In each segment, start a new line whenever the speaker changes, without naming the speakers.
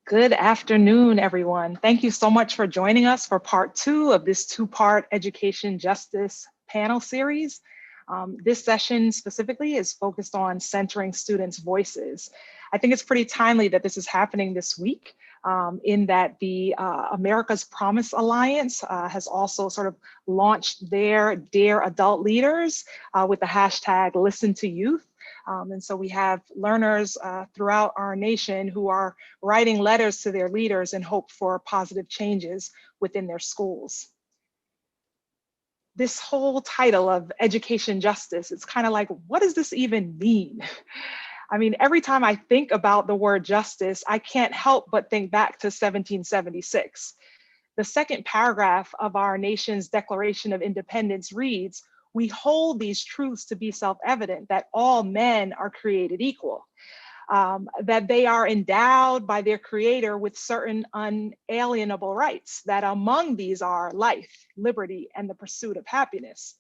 Good afternoon, everyone. Thank you so much for joining us for part two of this two-part education justice panel series. This session specifically is focused on centering students' voices. I think it's pretty timely that this is happening this week, in that the America's Promise Alliance has also sort of launched their Dear Adult Leaders with the hashtag Listen to Youth. And so we have learners throughout our nation who are writing letters to their leaders in hope for positive changes within their schools. This whole title of education justice, it's kind of like, what does this even mean? I mean, every time I think about the word justice, I can't help but think back to 1776. The second paragraph of our nation's Declaration of Independence reads, "We hold these truths to be self-evident, that all men are created equal." That they are endowed by their creator with certain unalienable rights, that among these are life, liberty, and the pursuit of happiness.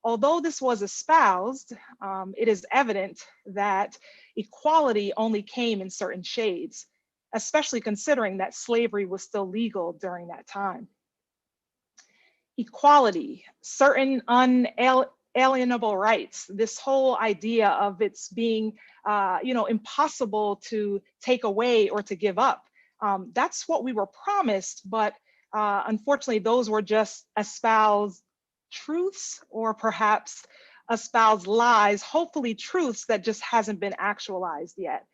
Although this was espoused, it is evident that equality only came in certain shades, especially considering that slavery was still legal during that time. Equality, certain unalienable rights, this whole idea of it's being impossible to take away or to give up. That's what we were promised, but unfortunately, those were just espoused truths, or perhaps espoused lies, hopefully truths that just hasn't been actualized yet.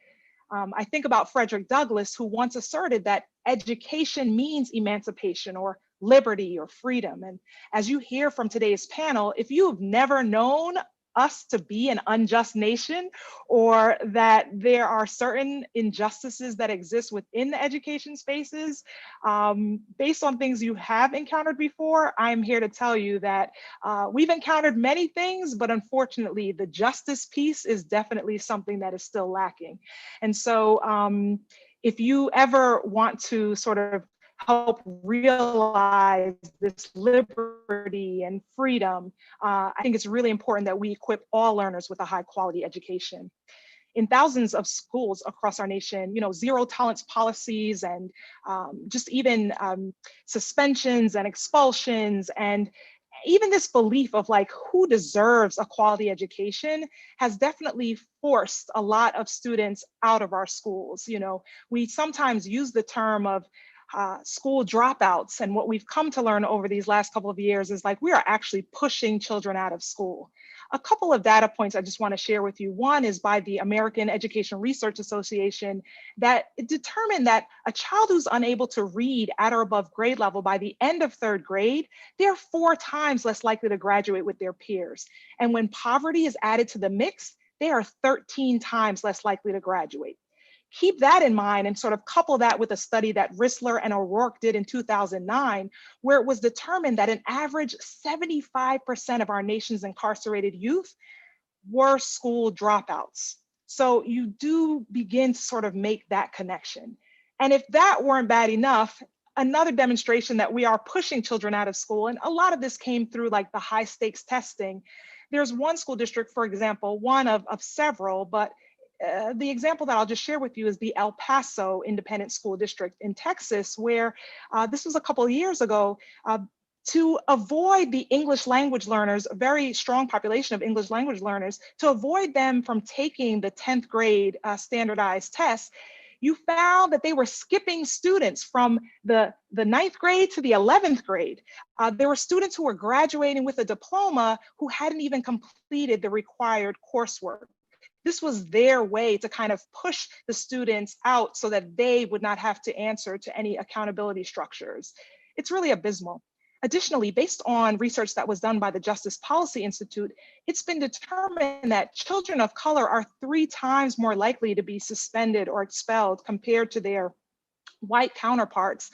I think about Frederick Douglass, who once asserted that education means emancipation or liberty or freedom. And as you hear from today's panel, if you've never known us to be an unjust nation, or that there are certain injustices that exist within the education spaces, based on things you have encountered before, I'm here to tell you that we've encountered many things, but unfortunately, the justice piece is definitely something that is still lacking. And so if you ever want to sort of help realize this liberty and freedom, I think it's really important that we equip all learners with a high quality education. In thousands of schools across our nation, zero tolerance policies and just even suspensions and expulsions, and even this belief of like who deserves a quality education has definitely forced a lot of students out of our schools. We sometimes use the term of school dropouts, and what we've come to learn over these last couple of years is like we are actually pushing children out of school. A couple of data points I just want to share with you. One is by the American Education Research Association, that it determined that a child who's unable to read at or above grade level by the end of third grade, they're 4 times less likely to graduate with their peers. And when poverty is added to the mix, they are 13 times less likely to graduate. Keep that in mind and sort of couple that with a study that Rissler and O'Rourke did in 2009, where it was determined that an average 75% of our nation's incarcerated youth were school dropouts. So you do begin to sort of make that connection. And if that weren't bad enough, another demonstration that we are pushing children out of school, and a lot of this came through like the high stakes testing. There's one school district, for example, one of several, but the example that I'll just share with you is the El Paso Independent School District in Texas, where this was a couple of years ago, to avoid the English language learners, a very strong population of English language learners, to avoid them from taking the 10th grade standardized tests. You found that they were skipping students from the 9th grade to the 11th grade. There were students who were graduating with a diploma who hadn't even completed the required coursework. This was their way to kind of push the students out so that they would not have to answer to any accountability structures. It's really abysmal. Additionally, based on research that was done by the Justice Policy Institute, it's been determined that children of color are 3 times more likely to be suspended or expelled compared to their white counterparts.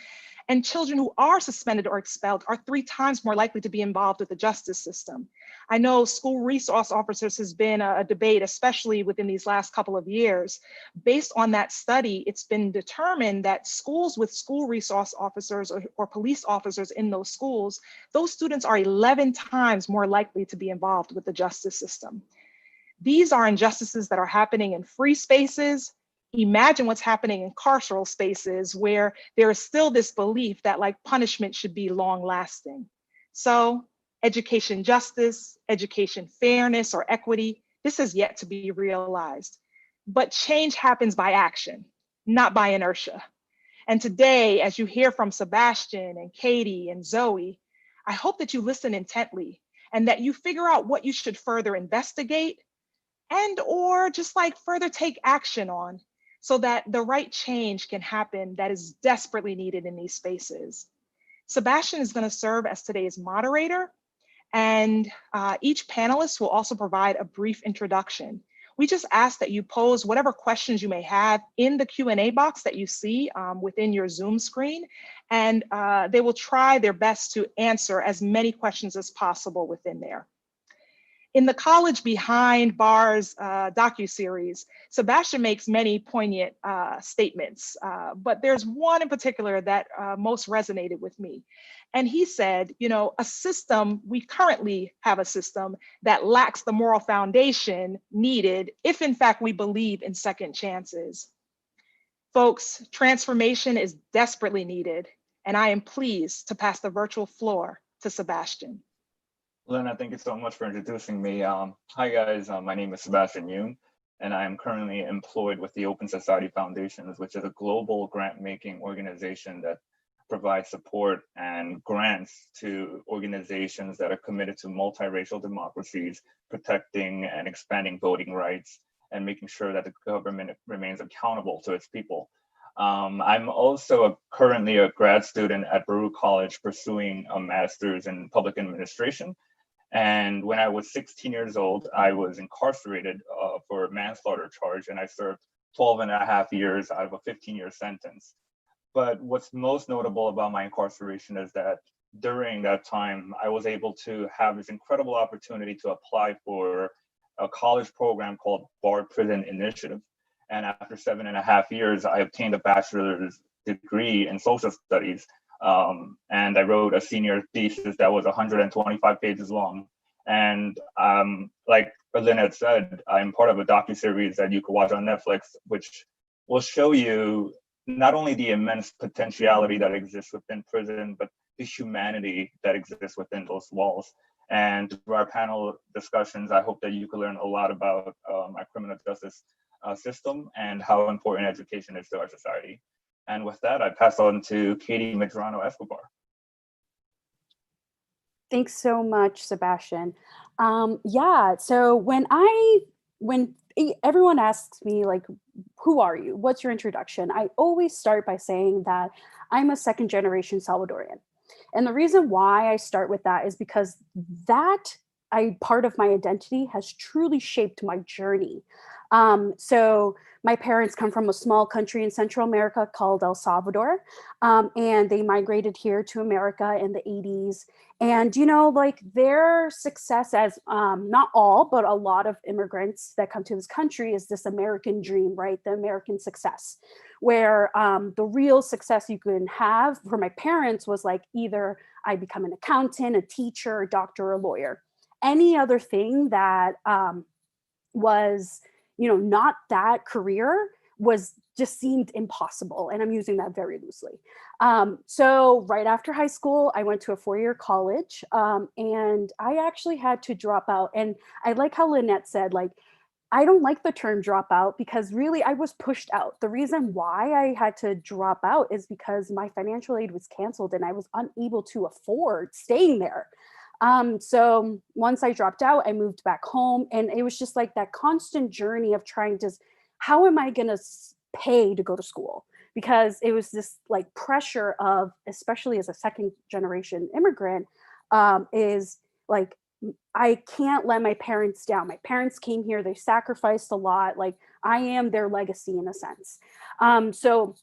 And children who are suspended or expelled are 3 times more likely to be involved with the justice system. I know school resource officers has been a debate, especially within these last couple of years. Based on that study, it's been determined that schools with school resource officers or police officers in those schools, those students are 11 times more likely to be involved with the justice system. These are injustices that are happening in free spaces, imagine what's happening in carceral spaces where there is still this belief that like punishment should be long lasting. So education justice, education fairness or equity, this is yet to be realized. But change happens by action, not by inertia. And today, as you hear from Sebastian and Katie and Zoe, I hope that you listen intently and that you figure out what you should further investigate and or just like further take action on so that the right change can happen that is desperately needed in these spaces. Sebastian is going to serve as today's moderator, and each panelist will also provide a brief introduction. We just ask that you pose whatever questions you may have in the Q&A box that you see within your Zoom screen, and they will try their best to answer as many questions as possible within there. In the College Behind Bars docuseries, Sebastian makes many poignant statements, but there's one in particular that most resonated with me. And he said, you know, we currently have a system that lacks the moral foundation needed if in fact we believe in second chances. Folks, transformation is desperately needed, and I am pleased to pass the virtual floor to Sebastian.
Lena, thank you so much for introducing me. Hi guys, my name is Sebastian Yoon, and I am currently employed with the Open Society Foundations, which is a global grant-making organization that provides support and grants to organizations that are committed to multiracial democracies, protecting and expanding voting rights, and making sure that the government remains accountable to its people. I'm also currently a grad student at Baruch College pursuing a master's in public administration. And when I was 16 years old, I was incarcerated for a manslaughter charge, and I served 12 and a half years out of a 15-year sentence. But what's most notable about my incarceration is that during that time, I was able to have this incredible opportunity to apply for a college program called Bard Prison Initiative. And after 7.5 years, I obtained a bachelor's degree in social studies. And I wrote a senior thesis that was 125 pages long. And like Lynette said, I'm part of a docuseries that you can watch on Netflix, which will show you not only the immense potentiality that exists within prison, but the humanity that exists within those walls. And through our panel discussions, I hope that you can learn a lot about our criminal justice system and how important education is to our society. And with that, I pass on to Katie Medrano Escobar.
Thanks so much, Sebastian. Yeah, so when everyone asks me, like, who are you? What's your introduction? I always start by saying that I'm a second generation Salvadorian. And the reason why I start with that is because that part of my identity has truly shaped my journey. So my parents come from a small country in Central America called El Salvador, and they migrated here to America in the 80s. And, you know, like their success as not all, but a lot of immigrants that come to this country is this American dream, right? The American success, where the real success you can have for my parents was like either I become an accountant, a teacher, a doctor, or a lawyer. Any other thing that was, you know, not that career was just seemed impossible. And I'm using that very loosely. So right after high school, I went to a 4-year college and I actually had to drop out. And I like how Lynette said, like, I don't like the term dropout because really I was pushed out. The reason why I had to drop out is because my financial aid was canceled and I was unable to afford staying there. So once I dropped out, I moved back home, and it was just like that constant journey of trying to, how am I going to pay to go to school? Because it was this like pressure of, especially as a second generation immigrant, is like, I can't let my parents down. My parents came here, they sacrificed a lot. Like I am their legacy in a sense. So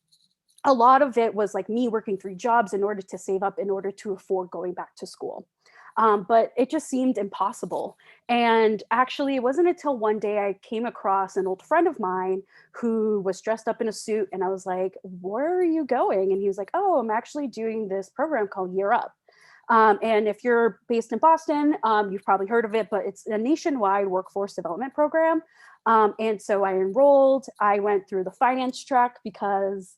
a lot of it was like me working 3 jobs in order to save up in order to afford going back to school. But it just seemed impossible. And actually, it wasn't until one day I came across an old friend of mine who was dressed up in a suit. And I was like, where are you going? And he was like, oh, I'm actually doing this program called Year Up. And if you're based in Boston, you've probably heard of it, but it's a nationwide workforce development program And so I enrolled. I went through the finance track because,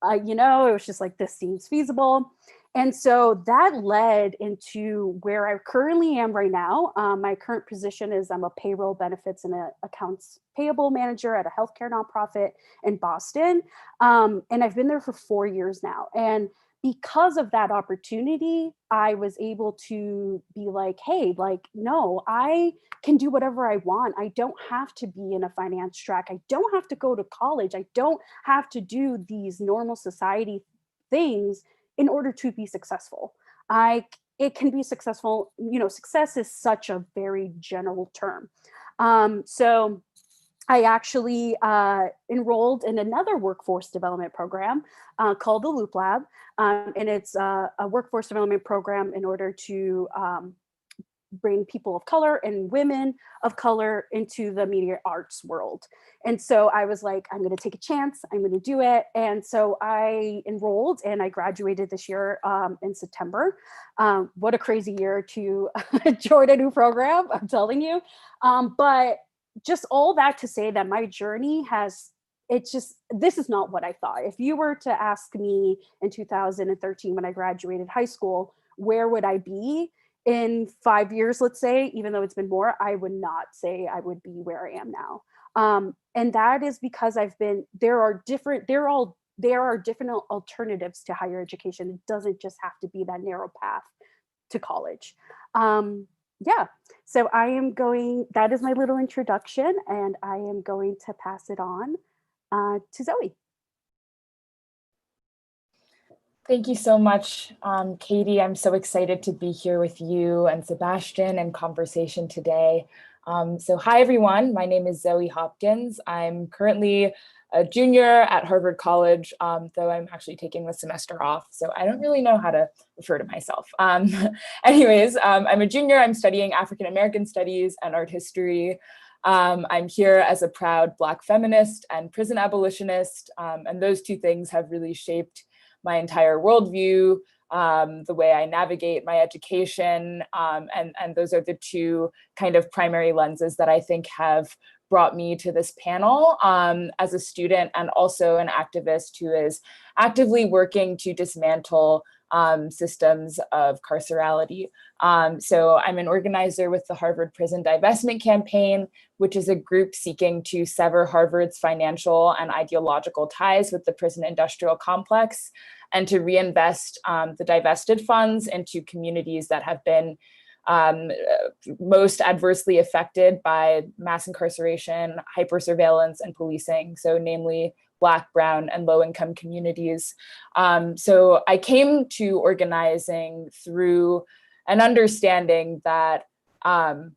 it was just like, this seems feasible. And so that led into where I currently am right now. My current position is I'm a payroll benefits and accounts payable manager at a healthcare nonprofit in Boston. And I've been there for 4 years now. And because of that opportunity, I was able to be like, hey, like, no, I can do whatever I want. I don't have to be in a finance track. I don't have to go to college. I don't have to do these normal society things in order to be successful. It can be successful. Success is such a very general term. So I actually enrolled in another workforce development program called the Loop Lab. And it's a workforce development program in order to bring people of color and women of color into the media arts world. And so I was like, I'm going to take a chance. I'm going to do it. And so I enrolled and I graduated this year in September. What a crazy year to join a new program, I'm telling you. But just all that to say that my journey this is not what I thought. If you were to ask me in 2013 when I graduated high school, where would I be in 5 years, let's say, even though it's been more, I would not say I would be where I am now. And that is because there are different alternatives to higher education. It doesn't just have to be that narrow path to college. Yeah, so that is my little introduction, and I am going to pass it on to Zoe.
Thank you so much, Katie. I'm so excited to be here with you and Sebastian in conversation today. So hi, everyone. My name is Zoe Hopkins. I'm currently a junior at Harvard College, though I'm actually taking the semester off, so I don't really know how to refer to myself. Anyways, I'm a junior. I'm studying African American studies and art history. I'm here as a proud Black feminist and prison abolitionist, and those two things have really shaped my entire worldview, the way I navigate my education, and those are the two kind of primary lenses that I think have brought me to this panel as a student and also an activist who is actively working to dismantle systems of carcerality. So I'm an organizer with the Harvard Prison Divestment Campaign, which is a group seeking to sever Harvard's financial and ideological ties with the prison industrial complex and to reinvest the divested funds into communities that have been most adversely affected by mass incarceration, hypersurveillance, and policing, so namely Black, brown, and low-income communities. So I came to organizing through an understanding that, my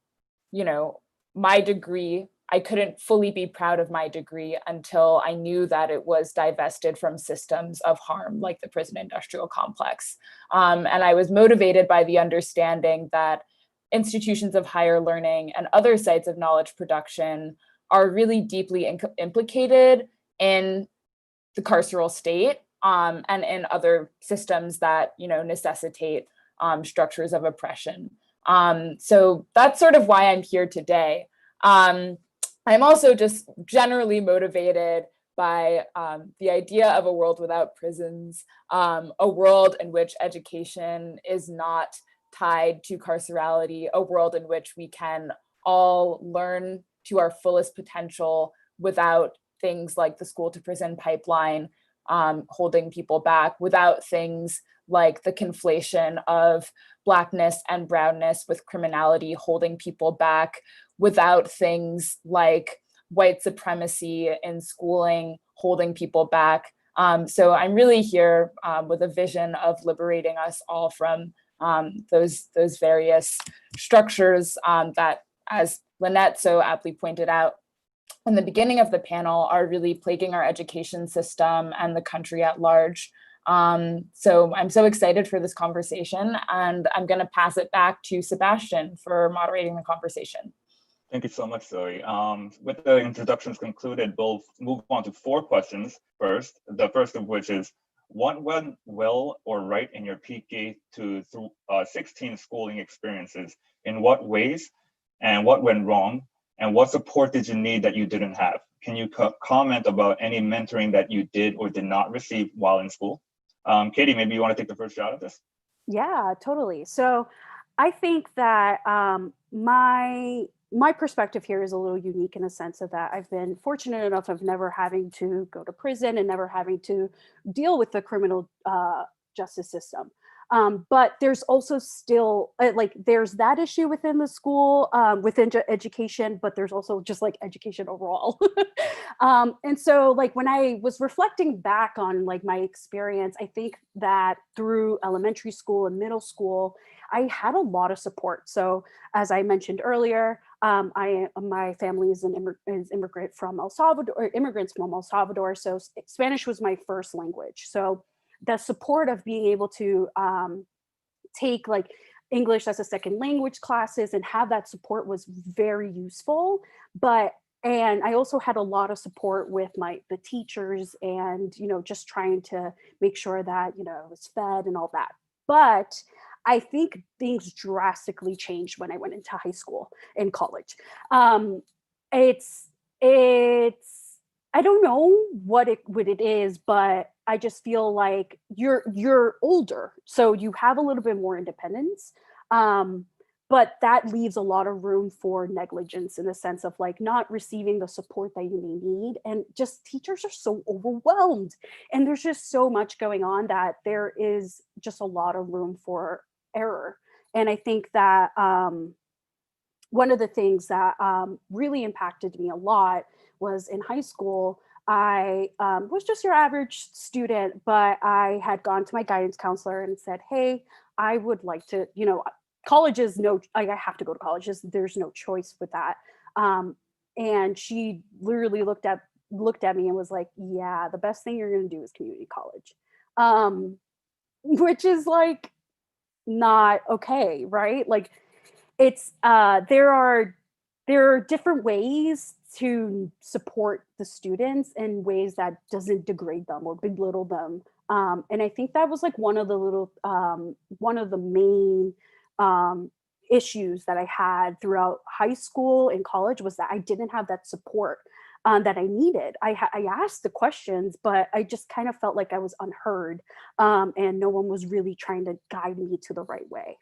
degree, I couldn't fully be proud of my degree until I knew that it was divested from systems of harm like the prison industrial complex. And I was motivated by the understanding that institutions of higher learning and other sites of knowledge production are really deeply implicated in the carceral state and in other systems that necessitate structures of oppression. So that's sort of why I'm here today. I'm also just generally motivated by the idea of a world without prisons, a world in which education is not tied to carcerality, a world in which we can all learn to our fullest potential without things like the school to prison pipeline holding people back, without things like the conflation of Blackness and brownness with criminality holding people back, without things like white supremacy in schooling holding people back. So I'm really here with a vision of liberating us all from those various structures that, as Lynette so aptly pointed out in the beginning of the panel, are really plaguing our education system and the country at large. So I'm so excited for this conversation, and I'm going to pass it back to Sebastian for moderating the conversation.
Thank you so much, Zoe. With the introductions concluded, we'll move on to 4 questions first. The first of which is, what went well or right in your PK to 16 schooling experiences? In what ways? And what went wrong? And what support did you need that you didn't have? Can you comment about any mentoring that you did or did not receive while in school? Katie, maybe you want to take the first shot at this?
Yeah, totally. So I think that my perspective here is a little unique in the sense of that I've been fortunate enough of never having to go to prison and never having to deal with the criminal justice system. But there's also still like there's that issue within the school, within education, but there's also just like education overall. And so like when I was reflecting back on like my experience, I think that through elementary school and middle school, I had a lot of support. So as I mentioned earlier, my family is is immigrant from El Salvador, or immigrants from El Salvador. So Spanish was my first language. So the support of being able to take like English as a second language classes and have that support was very useful. And I also had a lot of support with the teachers and, just trying to make sure that, I was fed and all that. But I think things drastically changed when I went into high school and college. It's I don't know what it is, but I just feel like you're older, so you have a little bit more independence. But that leaves a lot of room for negligence in the sense of like not receiving the support that you may need. And just teachers are so overwhelmed and there's just so much going on that there is just a lot of room for error. And I think that one of the things that really impacted me a lot was in high school. I was just your average student, but I had gone to my guidance counselor and said, hey, I would like to, college is I have to go to college. There's no choice with that. And she literally looked at me and was like, yeah, the best thing you're going to do is community college. Which is like not okay, right? Like it's there are different ways to support the students in ways that doesn't degrade them or belittle them. And I think that was like one of the main issues that I had throughout high school and college was that I didn't have that support that I needed. I asked the questions, but I just kind of felt like I was unheard, and no one was really trying to guide me to the right way.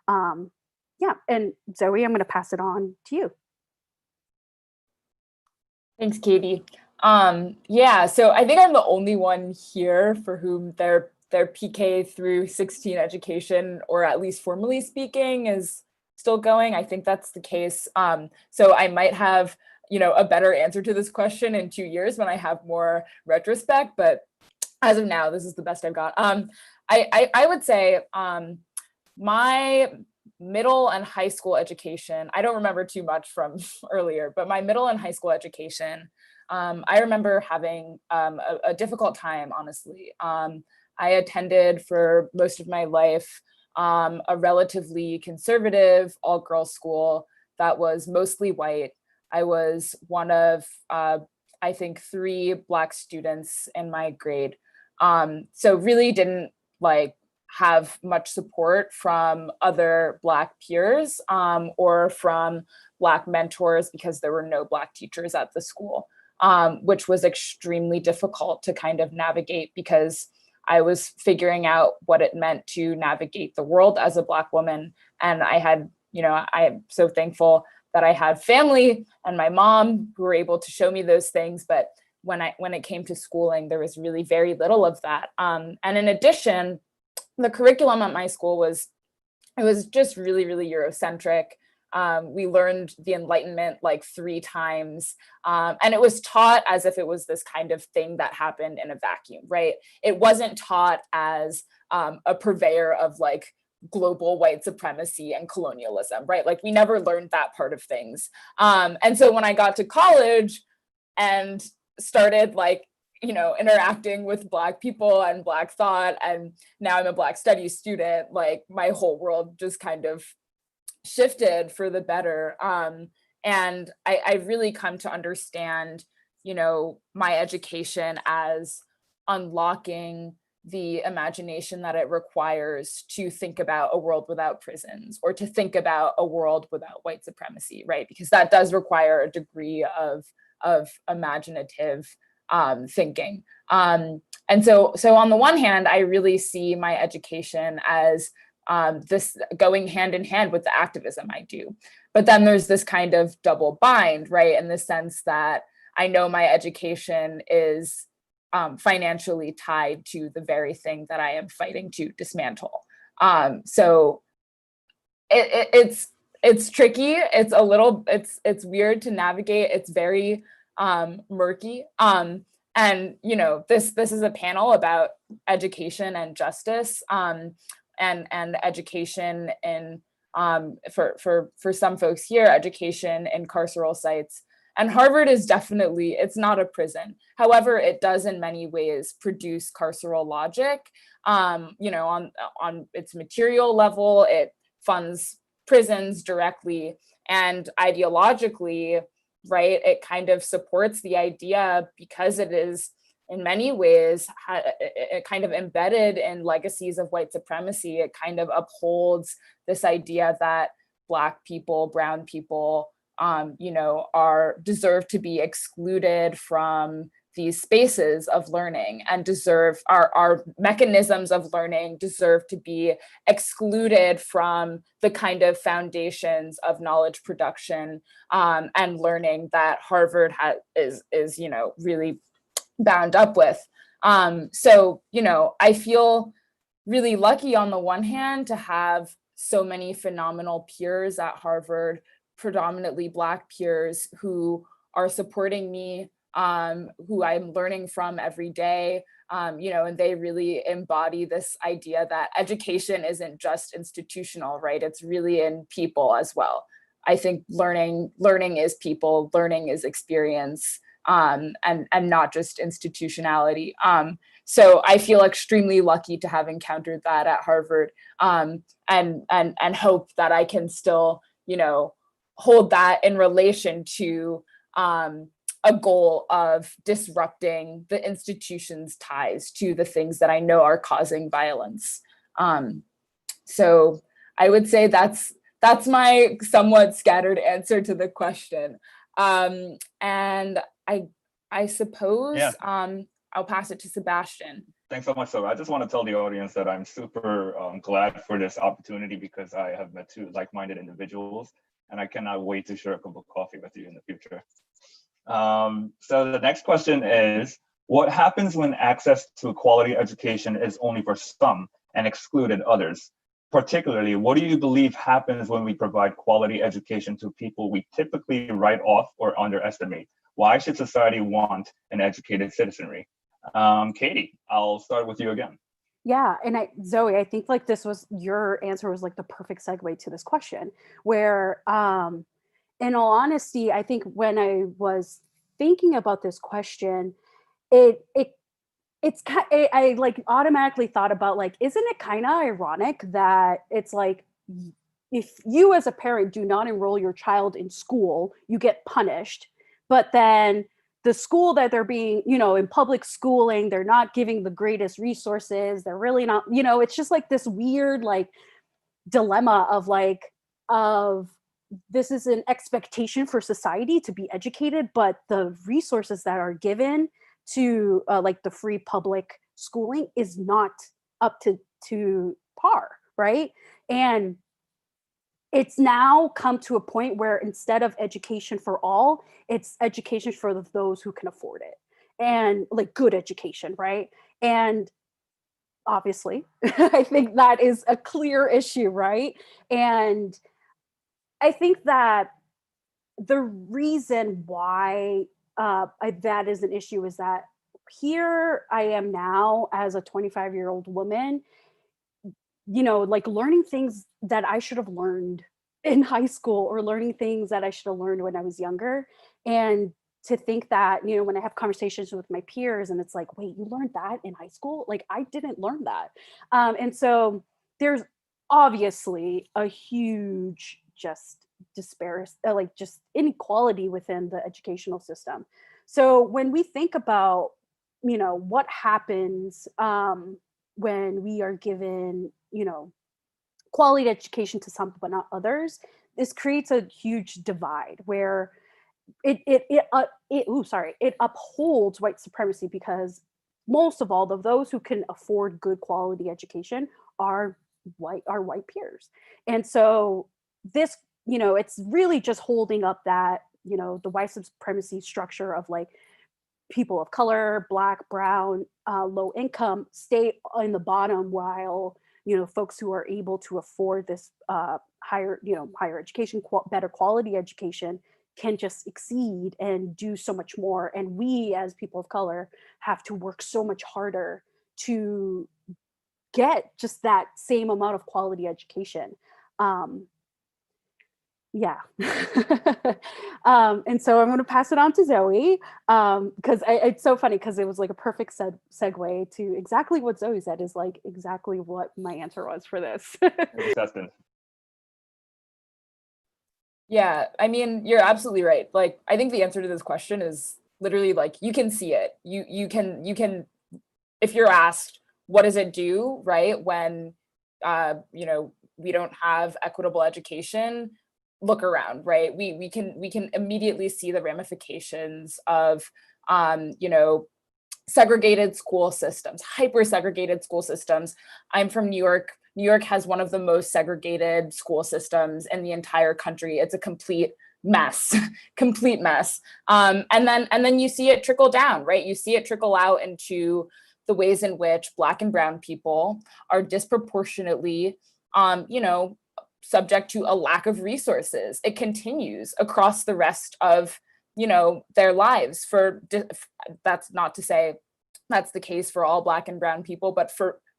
Yeah, and Zoe, I'm going to pass it on to you.
Thanks, Katie. Yeah, so I think I'm the only one here for whom their PK through 16 education, or at least formally speaking, is still going. I think that's the case. So I might have, a better answer to this question in 2 years when I have more retrospect, but as of now, this is the best I've got. I would say my middle and high school education, I don't remember too much from earlier, but my middle and high school education, I remember having a difficult time, honestly. I attended for most of my life a relatively conservative all-girls school that was mostly white. I was one of, I think, 3 Black students in my grade. So really didn't have much support from other Black peers or from Black mentors because there were no Black teachers at the school, which was extremely difficult to kind of navigate because I was figuring out what it meant to navigate the world as a Black woman. And I had, I'm so thankful that I had family and my mom who were able to show me those things. But when it came to schooling, there was really very little of that. And in addition, the curriculum at my school was just really, really Eurocentric. We learned the Enlightenment 3 times, and it was taught as if it was this kind of thing that happened in a vacuum, right? It wasn't taught as a purveyor of global white supremacy and colonialism, right? We never learned that part of things. And so when I got to college and started interacting with Black people and Black thought, and now I'm a Black studies student, my whole world just kind of shifted for the better. And I really come to understand, my education as unlocking the imagination that it requires to think about a world without prisons or to think about a world without white supremacy, right? Because that does require a degree of imaginative thinking. And so on the one hand, I really see my education as this going hand in hand with the activism I do. But then there's this kind of double bind, right? In the sense that I know my education is financially tied to the very thing that I am fighting to dismantle. So it's tricky. It's a little, it's weird to navigate. It's very murky. And you know, this is a panel about education and justice, and education in for some folks here, education in carceral sites. And Harvard is definitely, it's not a prison. However, it does in many ways produce carceral logic. You know, on its material level, it funds prisons directly, and ideologically, right, it kind of supports the idea, because it is in many ways it kind of embedded in legacies of white supremacy. It kind of upholds this idea that Black people, brown people, you know, deserve to be excluded from these spaces of learning, and deserve our mechanisms of learning deserve to be excluded from the kind of foundations of knowledge production and learning that Harvard is you know, really bound up with. So, you know, I feel really lucky on the one hand to have so many phenomenal peers at Harvard, predominantly Black peers who are supporting me, who I'm learning from every day, you know, and they really embody this idea that education isn't just institutional, right? It's really in people as well. I think learning is people, learning is experience, and not just institutionality. So I feel extremely lucky to have encountered that at Harvard, and hope that I can still, you know, hold that in relation to a goal of disrupting the institution's ties to the things that I know are causing violence. So I would say that's my somewhat scattered answer to the question. And I suppose I'll pass it to Sebastian.
Thanks so much. So I just want to tell the audience that I'm super glad for this opportunity, because I have met two like-minded individuals, and I cannot wait to share a cup of coffee with you in the future. So the next question is, what happens when access to quality education is only for some and excluded others? Particularly, what do you believe happens when we provide quality education to people we typically write off or underestimate? Why should society want an educated citizenry? Katie, I'll start with you again.
Yeah, and Zoe, I think like your answer was like the perfect segue to this question, where in all honesty, I think when I was thinking about this question, I like automatically thought about like, isn't it kind of ironic that it's like, if you as a parent do not enroll your child in school, you get punished, but then the school that they're being, you know, in public schooling, they're not giving the greatest resources. They're really not, you know, it's just like this weird like dilemma of this is an expectation for society to be educated, but the resources that are given to like the free public schooling is not up to par, right? And it's now come to a point where instead of education for all, it's education for those who can afford it, and like good education, right? And obviously, I think that is a clear issue, right? And I think that the reason why that is an issue is that here I am now as a 25-year-old woman, you know, like learning things that I should have learned in high school, or learning things that I should have learned when I was younger. And to think that, you know, when I have conversations with my peers and it's like, wait, you learned that in high school? Like, I didn't learn that. And so there's obviously a huge just like just inequality within the educational system. So when we think about, you know, what happens when we are given, quality education to some but not others, this creates a huge divide where it upholds white supremacy, because most of all, of those who can afford good quality education are white peers. And so this, it's really just holding up that, the white supremacy structure of like people of color, Black, brown, low income stay in the bottom, while folks who are able to afford this higher education, better quality education, can just exceed and do so much more. And we as people of color have to work so much harder to get just that same amount of quality education. Yeah. And so I'm going to pass it on to Zoe, because it's so funny, because it was like a perfect segue to exactly what Zoe said, is like exactly what my answer was for this.
Thanks, Dustin.
Yeah, I mean, you're absolutely right. Like, I think the answer to this question is literally like, you can see it. You can, if you're asked, what does it do, right? When, we don't have equitable education, look around, right? We can immediately see the ramifications of, segregated school systems, hyper segregated school systems. I'm from New York. New York has one of the most segregated school systems in the entire country. It's a complete mess, complete mess. And then you see it trickle down, right? You see it trickle out into the ways in which Black and brown people are disproportionately, subject to a lack of resources. It continues across the rest of, their lives. That's not to say that's the case for all Black and brown people, but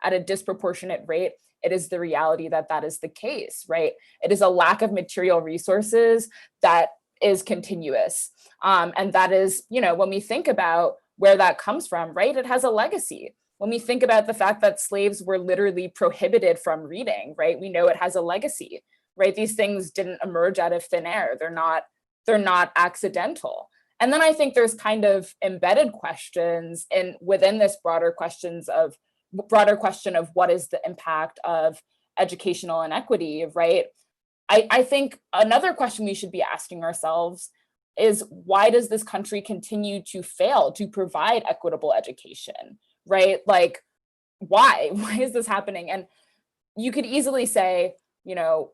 at a disproportionate rate, it is the reality that is the case, right? It is a lack of material resources that is continuous. And that is, when we think about where that comes from, right? It has a legacy. When we think about the fact that slaves were literally prohibited from reading, right? We know it has a legacy, right? These things didn't emerge out of thin air. They're not accidental. And then I think there's kind of embedded questions within this broader question of what is the impact of educational inequity, right? I think another question we should be asking ourselves is, why does this country continue to fail to provide equitable education, right? Like, why is this happening? And you could easily say,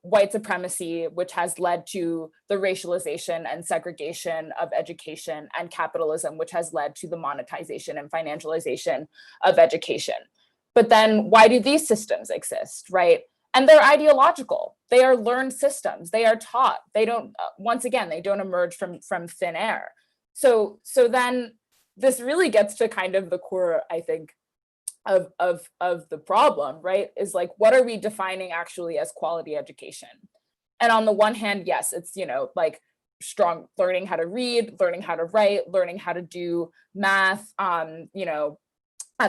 white supremacy, which has led to the racialization and segregation of education, and capitalism, which has led to the monetization and financialization of education. But then why do these systems exist, right? And they're ideological. They are learned systems. They are taught. They don't, once again, they don't emerge from thin air. So then this really gets to kind of the core, I think, of the problem, right? Is like, what are we defining actually as quality education? And on the one hand, yes, it's, like strong learning how to read, learning how to write, learning how to do math, at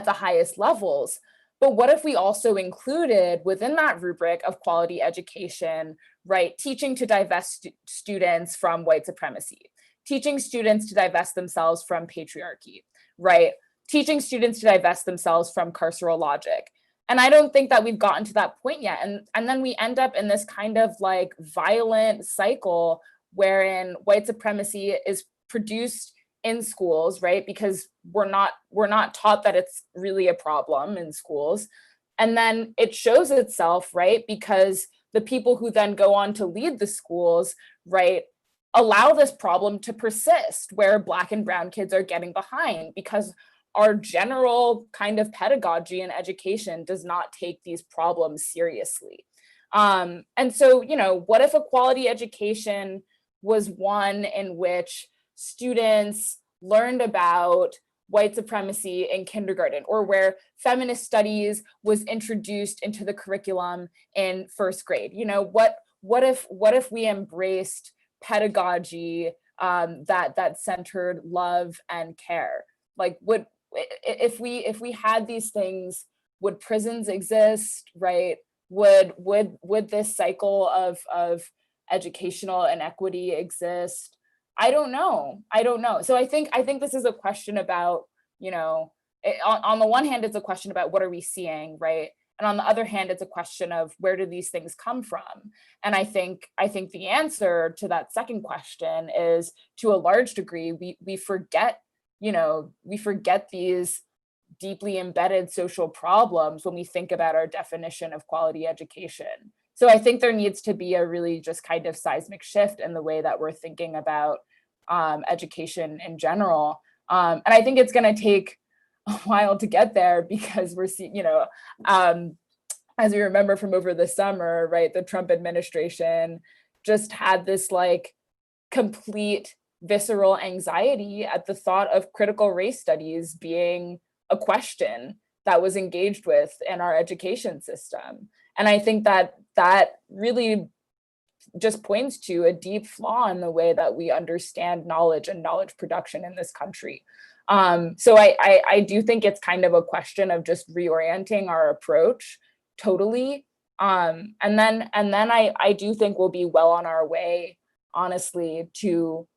the highest levels. But what if we also included within that rubric of quality education, right, teaching to divest students from white supremacy, teaching students to divest themselves from patriarchy, right? Teaching students to divest themselves from carceral logic. And I don't think that we've gotten to that point yet. And then we end up in this kind of like violent cycle wherein white supremacy is produced in schools, right? Because we're not taught that it's really a problem in schools. And then it shows itself, right? Because the people who then go on to lead the schools, right, allow this problem to persist, where Black and brown kids are getting behind because our general kind of pedagogy and education does not take these problems seriously. And so, what if a quality education was one in which students learned about white supremacy in kindergarten, or where feminist studies was introduced into the curriculum in first grade? What if we embraced pedagogy that centered love and care? Like, if we had these things, would prisons exist, right? Would this cycle of educational inequity exist? I don't know. So I think this is a question about, on the one hand, it's a question about what are we seeing, right? And on the other hand, it's a question of where do these things come from? And I think the answer to that second question is, to a large degree, we forget, we forget these deeply embedded social problems when we think about our definition of quality education. So I think there needs to be a really just kind of seismic shift in the way that we're thinking about education in general. And I think it's going to take a while to get there, because we're seeing, as we remember from over the summer, right, the Trump administration just had this like complete visceral anxiety at the thought of critical race studies being a question that was engaged with in our education system. And I think that really just points to a deep flaw in the way that we understand knowledge and knowledge production in this country. So I do think it's kind of a question of just reorienting our approach totally. And then I do think we'll be well on our way, honestly, to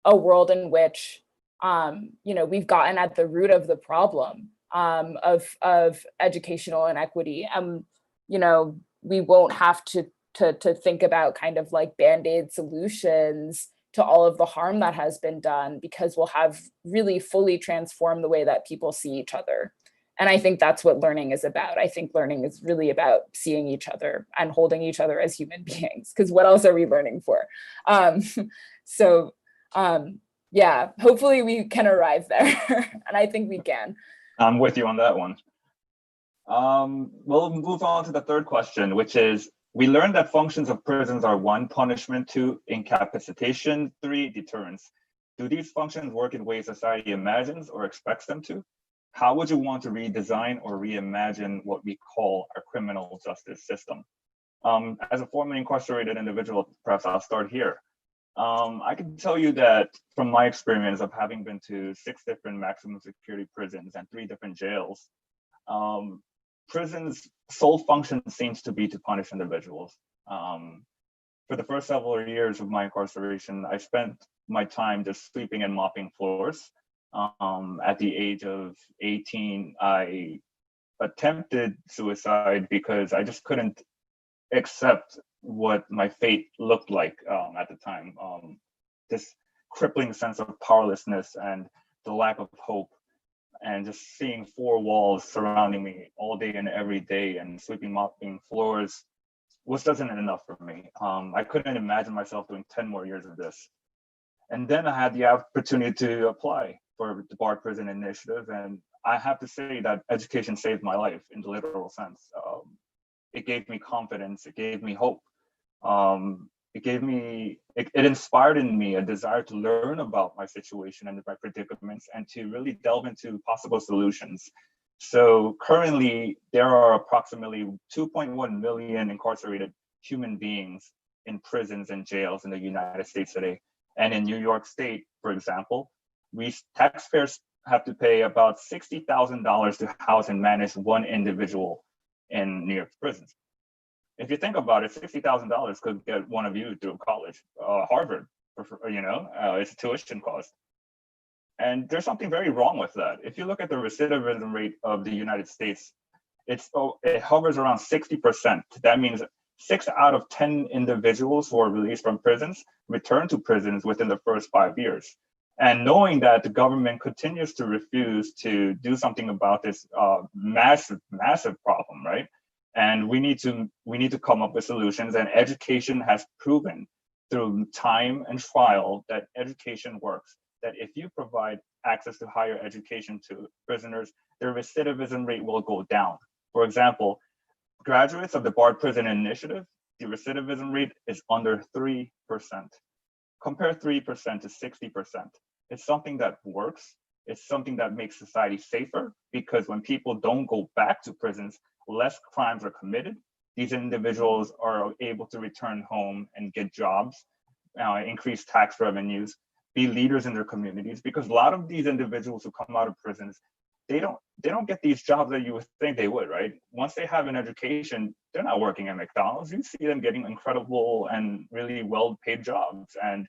a world in which we've gotten at the root of the problem of educational inequity. We won't have to think about kind of like Band-Aid solutions to all of the harm that has been done, because we'll have really fully transformed the way that people see each other. And I think that's what learning is about. I think learning is really about seeing each other and holding each other as human beings, because what else are we learning for? Yeah, hopefully we can arrive there. And I think we can.
I'm with you on that one. We'll move on to the third question, which is, we learned that functions of prisons are 1, punishment; 2, incapacitation; 3, deterrence. Do these functions work in ways society imagines or expects them to? How would you want to redesign or reimagine what we call our criminal justice system? As a formerly incarcerated individual, perhaps I'll start here. I can tell you that from my experience of having been to 6 different maximum security prisons and 3 different jails, prison's sole function seems to be to punish individuals. For the first several years of my incarceration, I spent my time just sweeping and mopping floors. At the age of 18, I attempted suicide because I just couldn't accept what my fate looked like at the time. This crippling sense of powerlessness and the lack of hope, and just seeing 4 walls surrounding me all day and every day, and sweeping, mopping floors wasn't enough for me. I couldn't imagine myself doing 10 more years of this. And then I had the opportunity to apply for the Bard Prison Initiative, and I have to say that education saved my life in the literal sense. It gave me confidence, it gave me hope. It inspired in me a desire to learn about my situation and my predicaments, and to really delve into possible solutions. So currently, there are approximately 2.1 million incarcerated human beings in prisons and jails in the United States today. And in New York State, for example, we taxpayers have to pay about $60,000 to house and manage 1 individual in New York prisons. If you think about it, $60,000 could get one of you through college, Harvard, it's a tuition cost. And there's something very wrong with that. If you look at the recidivism rate of the United States, it hovers around 60%. That means 6 out of 10 individuals who are released from prisons return to prisons within the first 5 years. And knowing that the government continues to refuse to do something about this massive problem, right? And we need to come up with solutions. And education has proven through time and trial that education works. That if you provide access to higher education to prisoners, their recidivism rate will go down. For example, graduates of the Bard Prison Initiative, the recidivism rate is under 3%. Compare 3% to 60%. It's something that works. It's something that makes society safer, because when people don't go back to prisons, less crimes are committed. These individuals are able to return home and get jobs, increase tax revenues, be leaders in their communities, because a lot of these individuals who come out of prisons, they don't get these jobs that you would think they would, right? Once they have an education, they're not working at McDonald's. You see them getting incredible and really well-paid jobs. And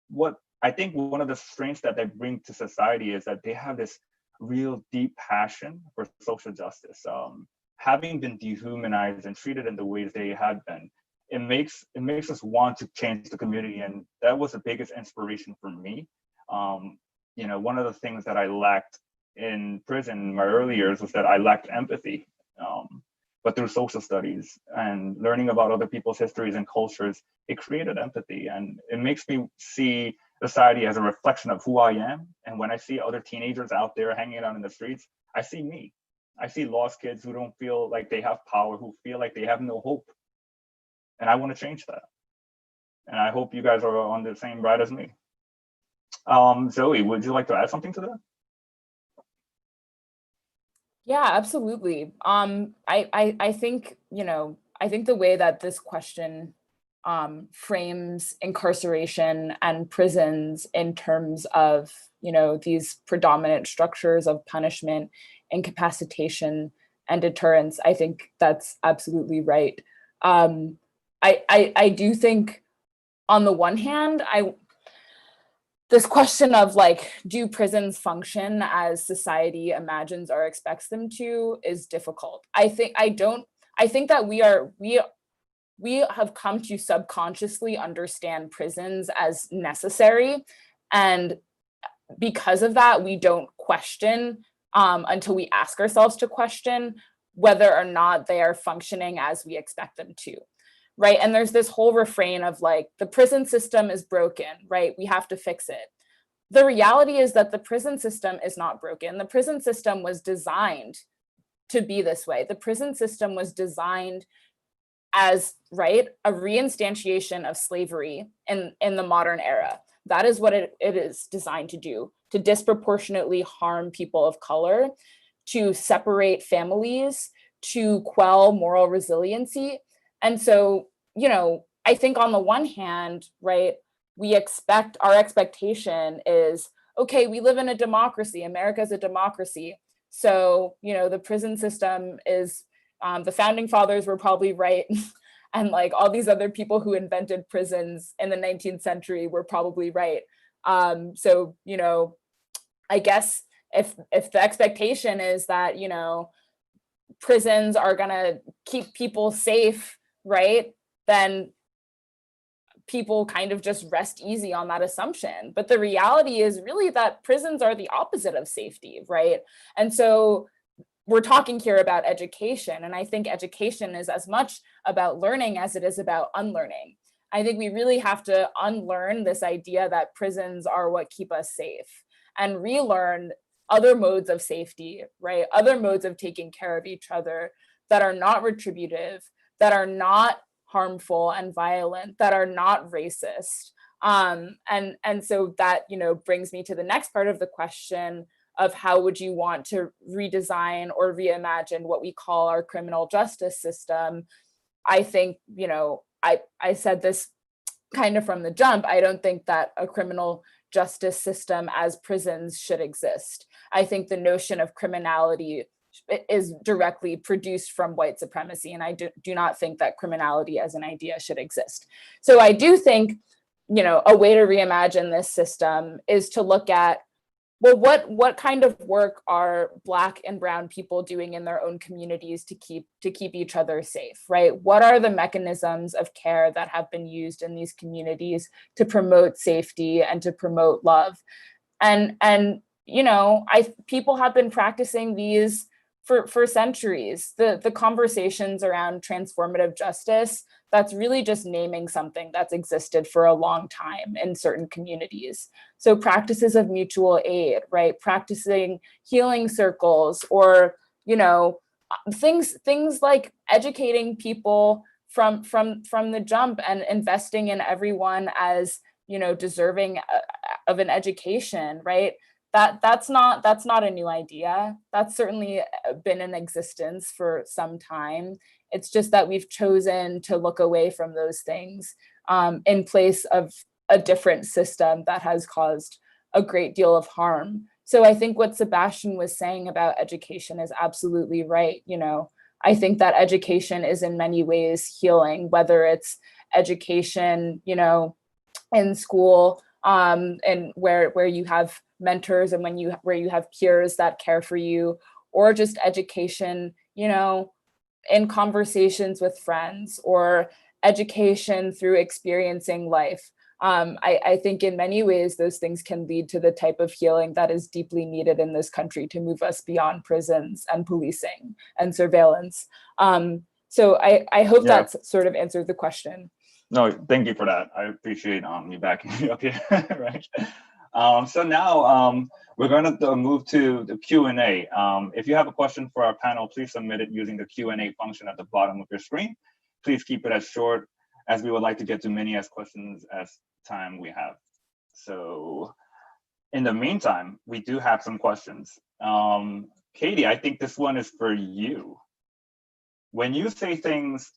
what I think one of the strengths that they bring to society is that they have this real deep passion for social justice. Having been dehumanized and treated in the ways they had been, it makes us want to change the community, and that was the biggest inspiration for me. One of the things that I lacked in prison in my early years was that I lacked empathy. But through social studies and learning about other people's histories and cultures, it created empathy, and it makes me see society as a reflection of who I am. And when I see other teenagers out there hanging out in the streets, I see me. I see lost kids who don't feel like they have power, who feel like they have no hope. And I want to change that. And I hope you guys are on the same ride as me. Zoe, would you like to add something to that?
Yeah, absolutely. I think, I think the way that this question frames incarceration and prisons in terms of, these predominant structures of punishment, incapacitation, and deterrence, I think that's absolutely right. I do think, on the one hand, this question of like, do prisons function as society imagines or expects them to is difficult. I think that we have come to subconsciously understand prisons as necessary. And because of that, we don't question until we ask ourselves to question whether or not they are functioning as we expect them to. Right. And there's this whole refrain of like, the prison system is broken, right? We have to fix it. The reality is that the prison system is not broken. The prison system was designed to be this way. The prison system was designed as, right, a reinstantiation of slavery in the modern era. That is what it is designed to do, to disproportionately harm people of color, to separate families, to quell moral resiliency. And so, I think on the one hand, right, our expectation is, okay, we live in a democracy. America is a democracy. So, the prison system is, the founding fathers were probably right. And like all these other people who invented prisons in the 19th century were probably right. So, I guess if the expectation is that, prisons are gonna keep people safe, right, then people kind of just rest easy on that assumption. But the reality is really that prisons are the opposite of safety, right? And so we're talking here about education, and I think education is as much about learning as it is about unlearning. I think we really have to unlearn this idea that prisons are what keep us safe and relearn other modes of safety, right? Other modes of taking care of each other that are not retributive, that are not harmful and violent, that are not racist. And so that, brings me to the next part of the question of how would you want to redesign or reimagine what we call our criminal justice system. I think, I said this kind of from the jump, I don't think that a criminal justice system as prisons should exist. I think the notion of criminality is directly produced from white supremacy, and I do not think that criminality as an idea should exist. So I do think, a way to reimagine this system is to look at, well, what kind of work are Black and Brown people doing in their own communities to keep each other safe, right? What are the mechanisms of care that have been used in these communities to promote safety and to promote love? And people have been practicing these for centuries. The conversations around transformative justice, that's really just naming something that's existed for a long time in certain communities. So practices of mutual aid, right? Practicing healing circles, or, things like educating people from the jump and investing in everyone as, deserving of an education, right? That's not a new idea. That's certainly been in existence for some time. It's just that we've chosen to look away from those things in place of a different system that has caused a great deal of harm. So I think what Sebastian was saying about education is absolutely right. I think that education is in many ways healing, whether it's education, in school, and where you have mentors and where you have peers that care for you, or just education, you know, in conversations with friends, or education through experiencing life. I think in many ways, those things can lead to the type of healing that is deeply needed in this country to move us beyond prisons and policing and surveillance. So I hope
Yeah.
that's sort of answered the question.
No, thank you for that. I appreciate you backing me up here, right? So now we're going to move to the Q&A. If you have a question for our panel, please submit it using the Q&A function at the bottom of your screen. Please keep it as short, as we would like to get to many as questions as time we have. So in the meantime, we do have some questions. Katie, I think this one is for you. When you say things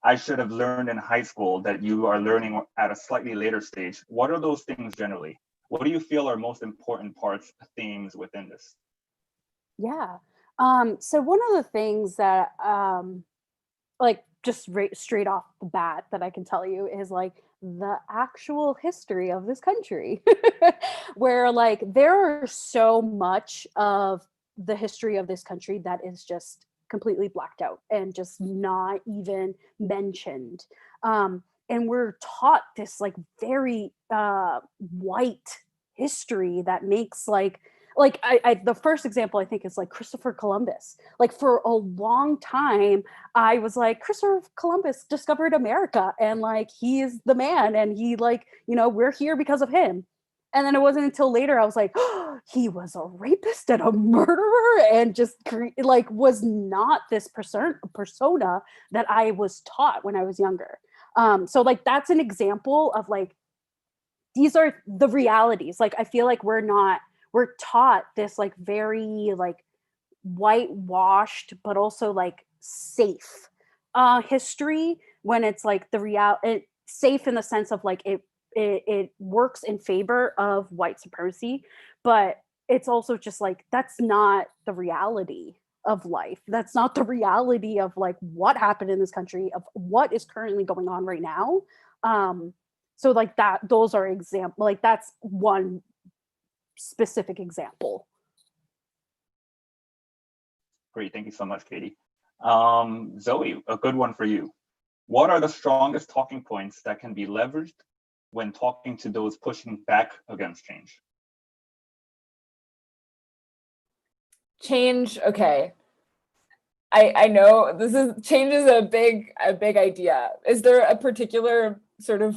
I should have learned in high school that you are learning at a slightly later stage, what are those things generally? What do you feel are most important parts, themes within this?
Yeah. So one of the things that like just straight off the bat that I can tell you is like the actual history of this country, where like there are so much of the history of this country that is just completely blacked out and just not even mentioned. And we're taught this like very white history that makes like I the first example I think is like Christopher Columbus. Like for a long time, I was like, Christopher Columbus discovered America and like he is the man and he like, you know, we're here because of him. And then it wasn't until later I was like, oh, he was a rapist and a murderer and just like was not this persona that I was taught when I was younger. So like that's an example of like, these are the realities. Like I feel like we're taught this like very like whitewashed but also like safe history, when it's like safe in the sense of like it works in favor of white supremacy, but it's also just like that's not the reality of life. That's not the reality of like what happened in this country, of what is currently going on right now. So like those are example, like that's one specific example.
Great, thank you so much, Katie. Zoe, a good one for you. What are the strongest talking points that can be leveraged when talking to those pushing back against change?
Change, okay. I know change is a big idea. Is there a particular sort of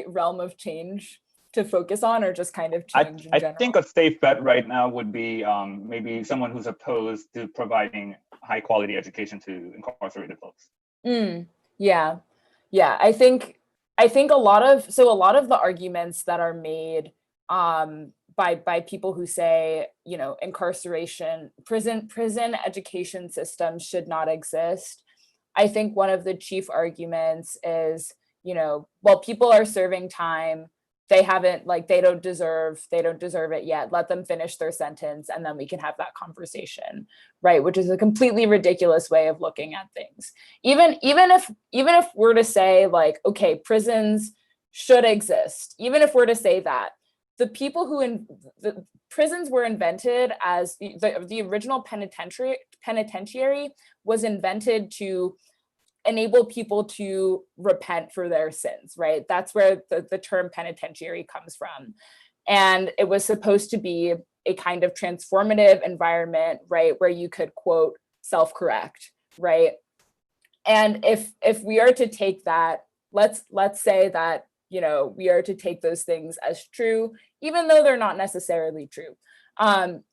realm of change to focus on, or just kind of change in general?
I think a safe bet right now would be maybe someone who's opposed to providing high quality education to incarcerated folks.
Yeah. I think a lot of the arguments that are made by people who say, you know, incarceration, prison education systems should not exist. I think one of the chief arguments is, you know, well, people are serving time. They don't deserve it yet. Let them finish their sentence and then we can have that conversation, right? Which is a completely ridiculous way of looking at things. Even if we're to say like, okay, prisons should exist, even if we're to say that, the people the prisons were invented as the original penitentiary was invented to enable people to repent for their sins, right? That's where the term penitentiary comes from. And it was supposed to be a kind of transformative environment, right? Where you could, quote, self-correct, right? And if we are to take that, let's say that, you know, we are to take those things as true, even though they're not necessarily true.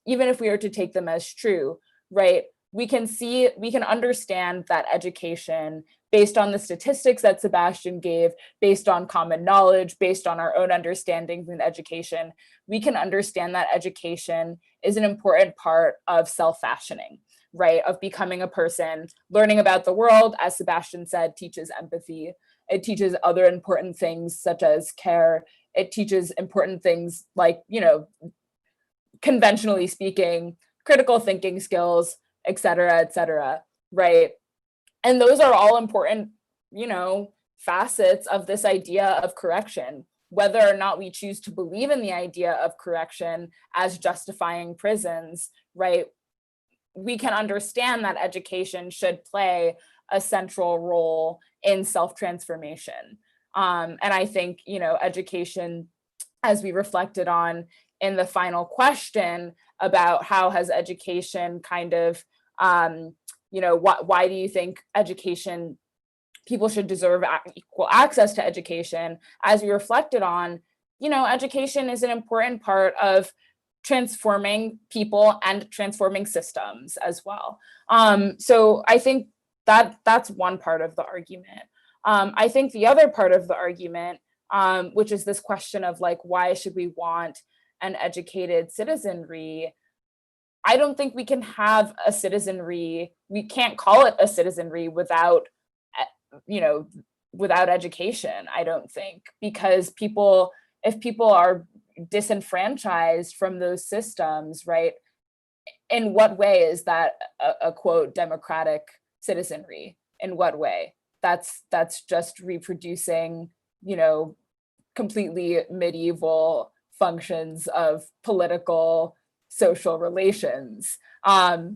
Even if we are to take them as true, right? We can understand that education, based on the statistics that Sebastian gave, based on common knowledge, based on our own understandings in education, we can understand that education is an important part of self-fashioning, right? Of becoming a person, learning about the world, as Sebastian said, teaches empathy. It teaches other important things such as care. It teaches important things like, you know, conventionally speaking, critical thinking skills, et cetera, right? And those are all important, you know, facets of this idea of correction. whether or not we choose to believe in the idea of correction as justifying prisons, right? We can understand that education should play a central role in self-transformation. And I think, education, as we reflected on in the final question about how has education kind of, why do you think education, people should deserve equal access to education? As we reflected on, education is an important part of transforming people and transforming systems as well. So I think that's one part of the argument. I think the other part of the argument, which is this question of like, why should we want an educated citizenry? I don't think we can have a citizenry, we can't call it a citizenry without, without education, I don't think, because if people are disenfranchised from those systems, right, in what way is that a quote democratic citizenry? In what way? That's just reproducing, completely medieval functions of political social relations.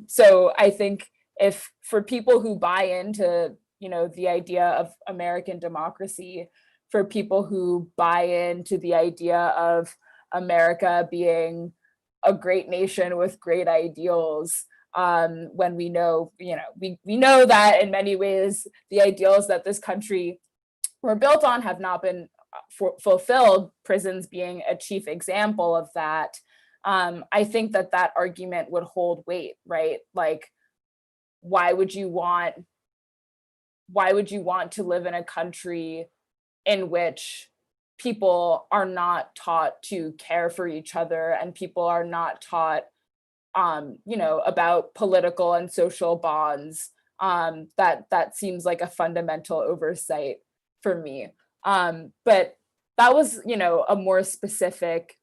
So I think if for people who buy into, the idea of American democracy, for people who buy into the idea of America being a great nation with great ideals, when we know, we know that in many ways, the ideals that this country were built on have not been fulfilled, prisons being a chief example of that. I think that argument would hold weight, right? Like, why would you want to live in a country in which people are not taught to care for each other and people are not taught, about political and social bonds? That seems like a fundamental oversight for me. But that was, a more specific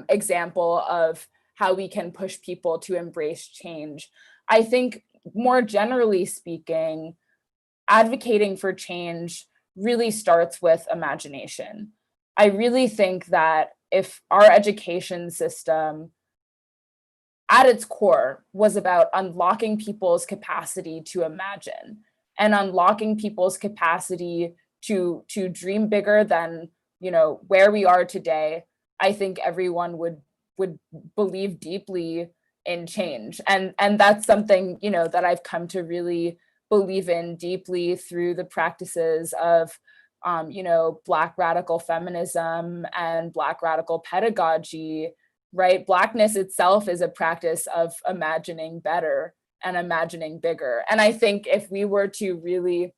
example of how we can push people to embrace change. I think more generally speaking, advocating for change really starts with imagination. I really think that if our education system at its core was about unlocking people's capacity to imagine and unlocking people's capacity to dream bigger than, where we are today, I think everyone would believe deeply in change. And that's something, that I've come to really believe in deeply through the practices of, Black radical feminism and Black radical pedagogy, right? Blackness itself is a practice of imagining better and imagining bigger. And I think if we were to really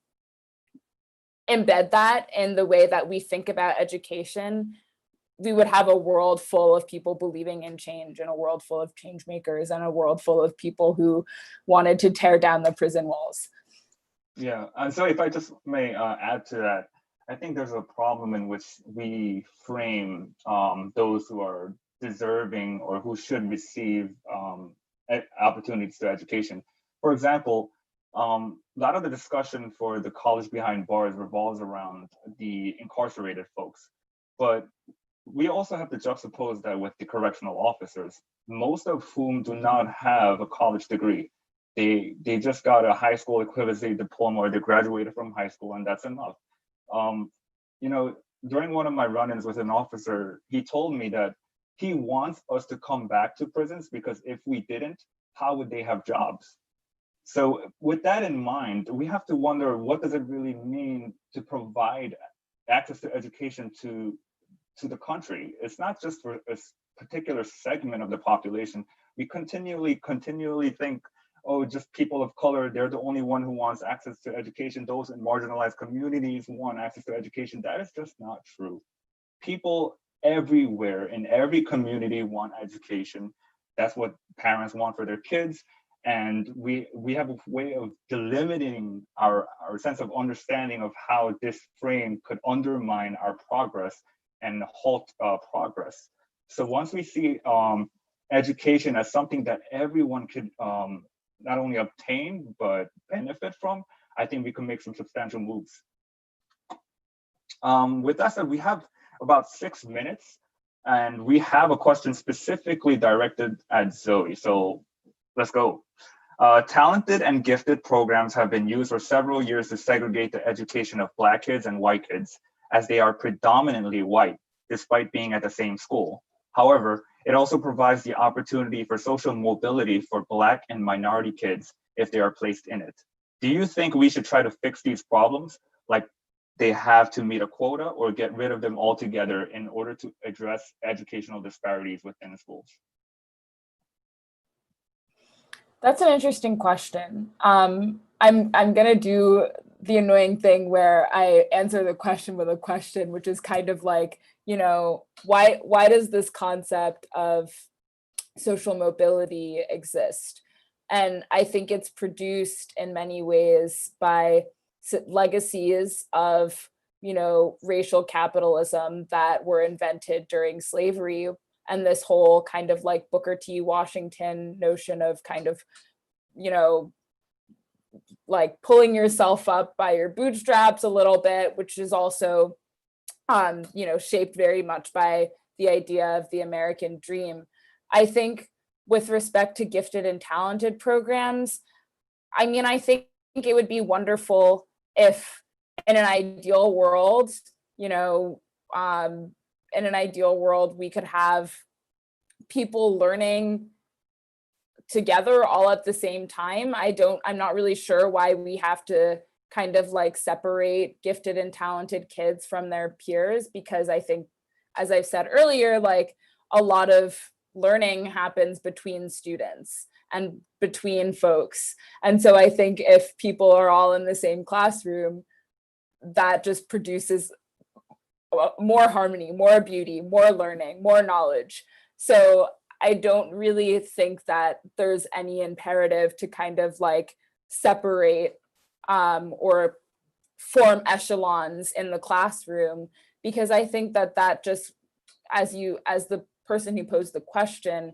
embed that in the way that we think about education, we would have a world full of people believing in change and a world full of change makers and a world full of people who wanted to tear down the prison walls.
Yeah, and so if I just may add to that, I think there's a problem in which we frame those who are deserving or who should receive opportunities to education. For example, a lot of the discussion for the college behind bars revolves around the incarcerated folks, but we also have to juxtapose that with the correctional officers, most of whom do not have a college degree. They just got a high school equivalency diploma, or they graduated from high school, and that's enough. During one of my run-ins with an officer, he told me that he wants us to come back to prisons because if we didn't, how would they have jobs? So with that in mind, we have to wonder, what does it really mean to provide access to education to the country? It's not just for a particular segment of the population. We continually think, oh, just people of color, they're the only one who wants access to education. Those in marginalized communities want access to education. That is just not true. People everywhere in every community want education. That's what parents want for their kids. And we have a way of delimiting our sense of understanding of how this frame could undermine our progress and halt progress. So once we see education as something that everyone could not only obtain, but benefit from, I think we can make some substantial moves. With that said, we have about 6 minutes. And we have a question specifically directed at Zoe. So let's go. Talented and gifted programs have been used for several years to segregate the education of Black kids and white kids, as they are predominantly white, despite being at the same school. However, it also provides the opportunity for social mobility for Black and minority kids if they are placed in it. Do you think we should try to fix these problems, like they have to meet a quota, or get rid of them altogether in order to address educational disparities within schools?
That's an interesting question. I'm gonna do the annoying thing where I answer the question with a question, which is kind of like, you know, why does this concept of social mobility exist? And I think it's produced in many ways by legacies of, you know, racial capitalism that were invented during slavery, and this whole kind of like Booker T. Washington notion of kind of, you know, like pulling yourself up by your bootstraps a little bit, which is also, you know, shaped very much by the idea of the American dream. I think with respect to gifted and talented programs, I mean, I think it would be wonderful if in an ideal world, you know, in an ideal world, we could have people learning together all at the same time. I'm not really sure why we have to kind of like separate gifted and talented kids from their peers, because I think, as I've said earlier, like a lot of learning happens between students and between folks. And so I think if people are all in the same classroom, that just produces more harmony, more beauty, more learning, more knowledge. So I don't really think that there's any imperative to kind of like separate or form echelons in the classroom, because I think that just, as the person who posed the question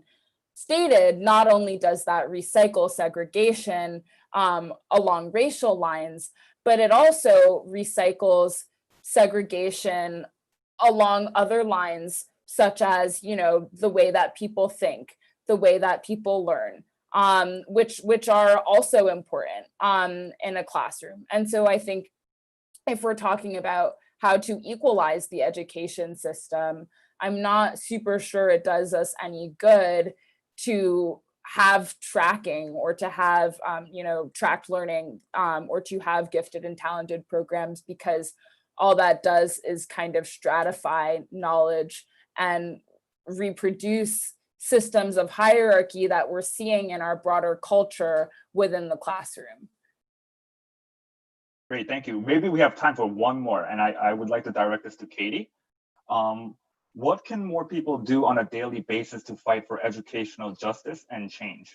stated, not only does that recycle segregation along racial lines, but it also recycles segregation along other lines, such as, you know, the way that people think, the way that people learn, which are also important in a classroom. And so I think if we're talking about how to equalize the education system, I'm not super sure it does us any good to have tracking, or to have you know, tracked learning, or to have gifted and talented programs, because all that does is kind of stratify knowledge and reproduce systems of hierarchy that we're seeing in our broader culture within the classroom.
Great, thank you. Maybe we have time for one more, and I would like to direct this to Katie. What can more people do on a daily basis to fight for educational justice and change,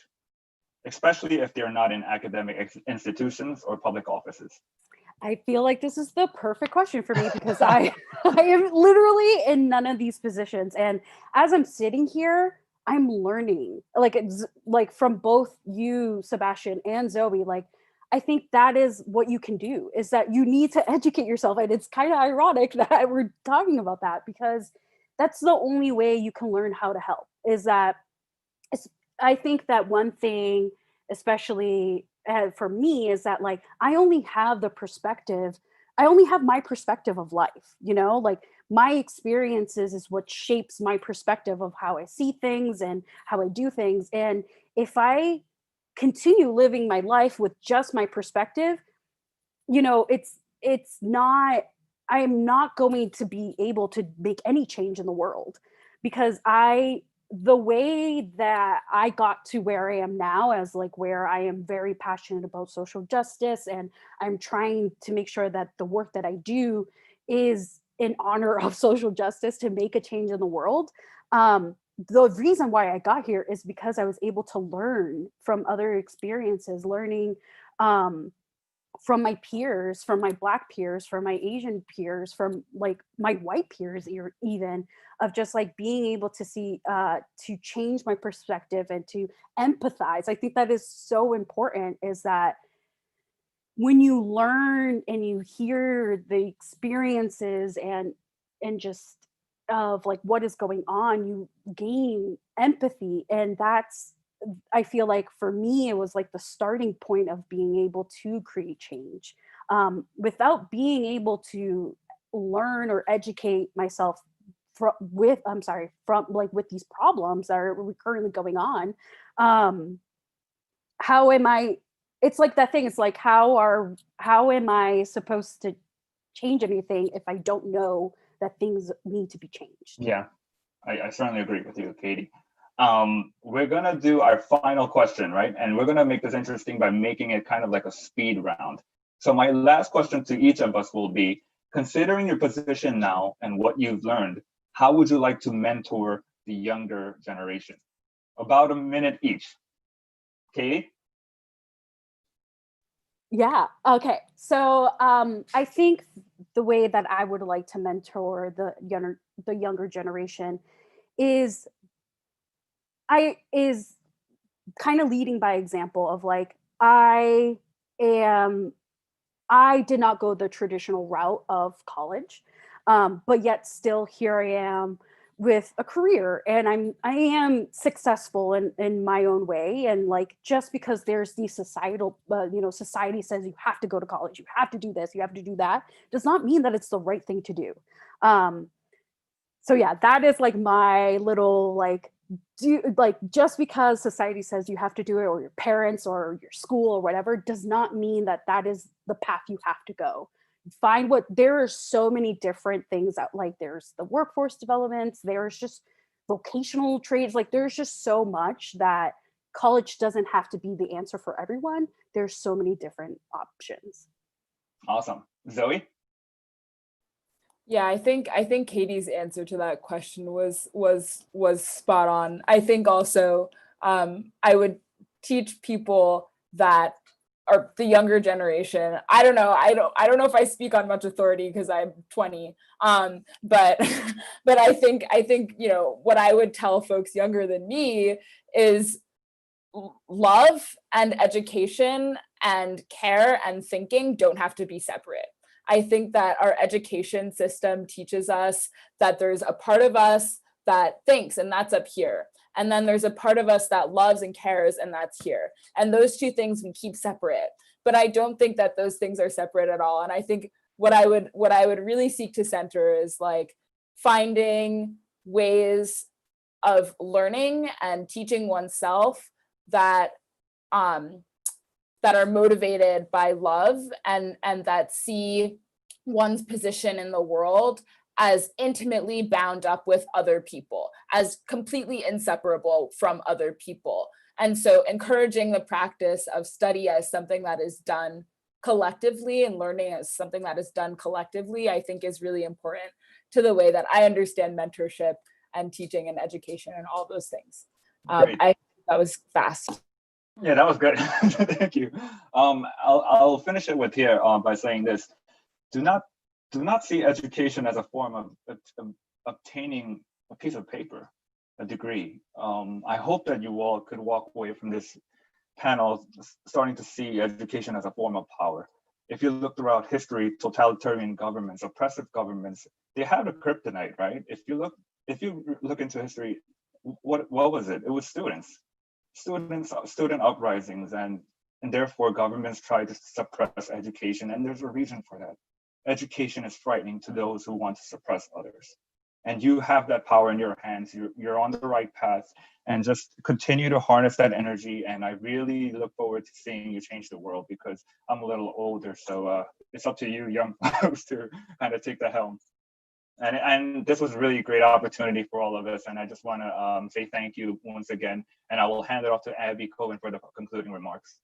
especially if they're not in academic institutions or public offices?
I feel like this is the perfect question for me, because I am literally in none of these positions. And as I'm sitting here, I'm learning, like from both you, Sebastian, and Zoe. Like, I think that is what you can do, is that you need to educate yourself. And it's kind of ironic that we're talking about that, because that's the only way you can learn how to help. I think that one thing, especially for me, is that like I only have my perspective of life, you know, like my experiences is what shapes my perspective of how I see things and how I do things. And if I continue living my life with just my perspective, you know, I'm not going to be able to make any change in the world, because the way that I got to where I am now, as like where I am very passionate about social justice, and I'm trying to make sure that the work that I do is in honor of social justice to make a change in the world. The reason why I got here is because I was able to learn from other experiences, learning from my peers, from my Black peers, from my Asian peers, from like my white peers, even, of just like being able to see, to change my perspective and to empathize. I think that is so important, is that when you learn and you hear the experiences and just of like what is going on, you gain empathy. And that's, I feel like for me, it was like the starting point of being able to create change. Without being able to learn or educate myself from like with these problems that are currently going on, how am I, it's like that thing, it's like how am I supposed to change anything if I don't know that things need to be changed?
Yeah, I certainly agree with you, Katie. We're gonna do our final question, right? And we're gonna make this interesting by making it kind of like a speed round. So my last question to each of us will be, considering your position now and what you've learned, how would you like to mentor the younger generation? About a minute each. Katie?
Yeah. Okay. So I think the way that I would like to mentor the younger generation is is kind of leading by example of like am I did not go the traditional route of college, but yet still here I am with a career, and I am successful in my own way. And like just because there's these societal, society says you have to go to college, you have to do this, you have to do that, does not mean that it's the right thing to do. So yeah, that is like my little like just because society says you have to do it, or your parents or your school or whatever, does not mean that that is the path you have to go. Find what, there are so many different things that, like, there's the workforce developments, there's just vocational trades, like there's just so much that college doesn't have to be the answer for everyone. There's so many different options.
Awesome. Zoe?
Yeah, I think Katie's answer to that question was spot on. I think also I would teach people that, or the younger generation. I don't know if I speak on much authority because I'm 20. But I think what I would tell folks younger than me is love and education and care and thinking don't have to be separate. I think that our education system teaches us that there's a part of us that thinks, and that's up here. And then there's a part of us that loves and cares, and that's here. And those two things we keep separate. But I don't think that those things are separate at all. And I think what I would really seek to center is like finding ways of learning and teaching oneself that that are motivated by love and that see one's position in the world as intimately bound up with other people, as completely inseparable from other people. And so encouraging the practice of study as something that is done collectively and learning as something that is done collectively, I think is really important to the way that I understand mentorship and teaching and education and all those things. That was fast.
Yeah, that was good. Thank you. I'll finish it with here by saying this: do not see education as a form of obtaining a piece of paper, a degree. I hope that you all could walk away from this panel starting to see education as a form of power. If you look throughout history, totalitarian governments, oppressive governments, they had a kryptonite, right? If you look into history, what was it? It was student uprisings, and therefore governments try to suppress education, and there's a reason for that. Education is frightening to those who want to suppress others, and you have that power in your hands. You're on the right path, and just continue to harness that energy. And I really look forward to seeing you change the world, because I'm a little older, so it's up to you young folks to kind of take the helm. And this was really a great opportunity for all of us. And I just want to say thank you once again. And I will hand it off to Abby Cohen for the concluding remarks.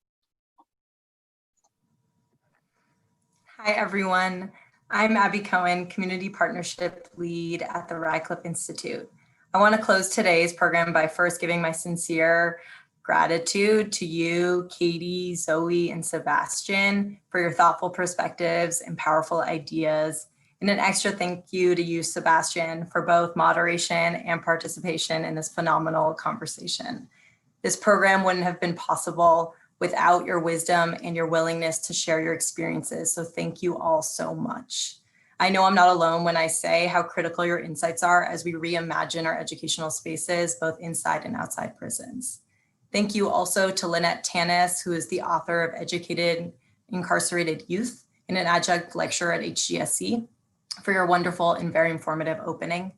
Hi, everyone. I'm Abby Cohen, Community Partnership Lead at the Radcliffe Institute. I want to close today's program by first giving my sincere gratitude to you, Katie, Zoe, and Sebastian, for your thoughtful perspectives and powerful ideas. And an extra thank you to you, Sebastian, for both moderation and participation in this phenomenal conversation. This program wouldn't have been possible without your wisdom and your willingness to share your experiences. So thank you all so much. I know I'm not alone when I say how critical your insights are as we reimagine our educational spaces, both inside and outside prisons. Thank you also to Lynette Tanis, who is the author of Educated Incarcerated Youth and an adjunct lecturer at HGSC, for your wonderful and very informative opening.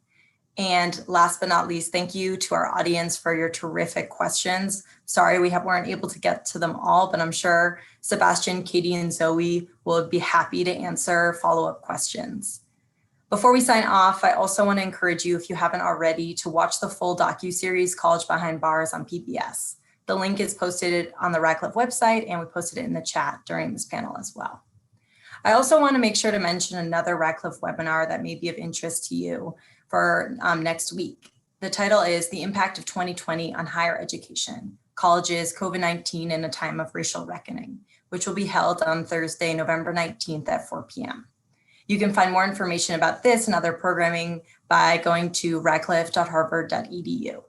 And last but not least, thank you to our audience for your terrific questions. Sorry we weren't able to get to them all, but I'm sure Sebastian, Katie, and Zoe will be happy to answer follow-up questions. Before we sign off, I also want to encourage you, if you haven't already, to watch the full docuseries College Behind Bars on PBS. The link is posted on the Radcliffe website, and we posted it in the chat during this panel as well. I also want to make sure to mention another Radcliffe webinar that may be of interest to you for next week. The title is The Impact of 2020 on Higher Education, Colleges, COVID-19 in a Time of Racial Reckoning, which will be held on Thursday, November 19th at 4 p.m. You can find more information about this and other programming by going to radcliffe.harvard.edu.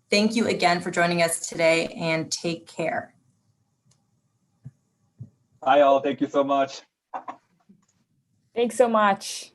Thank you again for joining us today, and take care.
Hi all, thank you so much.
Thanks so much.